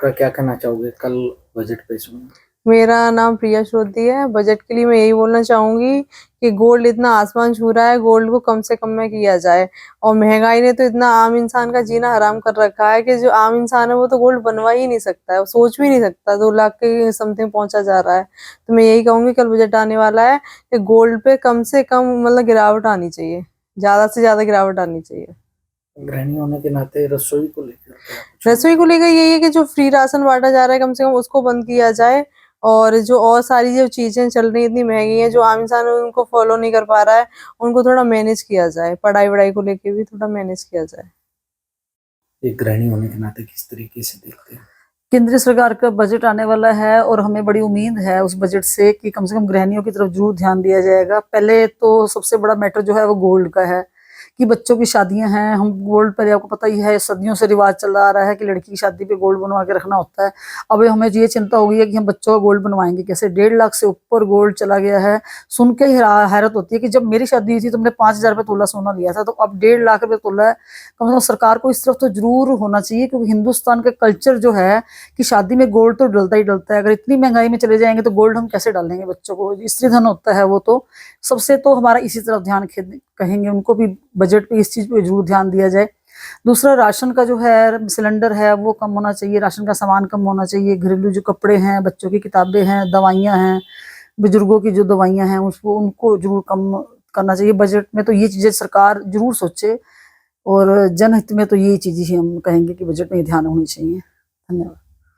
आपका क्या कहना चाहोगे कल बजट पेश हुआ? मेरा नाम प्रिया श्रोती है। बजट के लिए मैं यही बोलना चाहूंगी कि गोल्ड इतना आसमान छू रहा है, गोल्ड को कम से कम में किया जाए। और महंगाई ने तो इतना आम इंसान का जीना हराम कर रखा है कि जो आम इंसान है वो तो गोल्ड बनवा ही नहीं सकता है, वो सोच भी नहीं सकता। 2 लाख के समथिंग पहुंचा जा रहा है। तो मैं यही कहूंगी कल बजट आने वाला है कि गोल्ड पे कम से कम मतलब गिरावट आनी चाहिए, ज्यादा से ज्यादा गिरावट आनी चाहिए। गृहिणी होने के नाते रसोई को लेकर क्या कुछ? रसोई को लेकर यही है कि जो फ्री राशन बांटा जा रहा है कम से कम उसको बंद किया जाए। और जो और सारी जो चीजें चल रही इतनी महंगी हैं, जो आम इंसान उनको फॉलो नहीं कर पा रहा है, उनको थोड़ा मैनेज किया जाए। पढ़ाई वढ़ाई को लेके भी थोड़ा मैनेज किया जाए। एक गृहिणी होने के नाते किस तरीके से देखते हैं? केंद्रीय सरकार का बजट आने वाला है और हमें बड़ी उम्मीद है उस बजट से कि कम से कम गृहिणियों की तरफ जरूर ध्यान दिया जाएगा। पहले तो सबसे बड़ा मैटर जो है वो गोल्ड का है कि बच्चों की शादियां हैं, हम गोल्ड पर, आपको पता ही है सदियों से रिवाज चला आ रहा है कि लड़की की शादी पे गोल्ड बनवा के रखना होता है। अब हमें ये चिंता हो गई है कि हम बच्चों का गोल्ड बनवाएंगे कैसे। 1.5 लाख से ऊपर गोल्ड चला गया है। सुन के ही हैरत होती है कि जब मेरी शादी हुई थी तो हमने 5,000 रुपये तोला सोना लिया था, तो अब 1.5 लाख रुपये तोला है। कम से कम सरकार को इस तरफ तो जरूर होना चाहिए, क्योंकि हिंदुस्तान का कल्चर जो है कि शादी में गोल्ड तो डलता ही डलता है। अगर इतनी महंगाई में चले जाएंगे तो गोल्ड हम कैसे डालेंगे बच्चों को, स्त्री धन होता है वो। तो सबसे तो हमारा इसी तरफ ध्यान कहेंगे उनको भी बजट पे इस चीज पे जरूर ध्यान दिया जाए। दूसरा, राशन का जो है सिलेंडर है वो कम होना चाहिए, राशन का सामान कम होना चाहिए। घरेलू जो कपड़े हैं, बच्चों की किताबें हैं, दवाइयां हैं, बुजुर्गों की जो दवाइयां हैं उसको उनको जरूर कम करना चाहिए। बजट में तो ये चीजें सरकार जरूर सोचे और जनहित में तो ये चीजें ही हम कहेंगे कि बजट में ध्यान होनी चाहिए। धन्यवाद।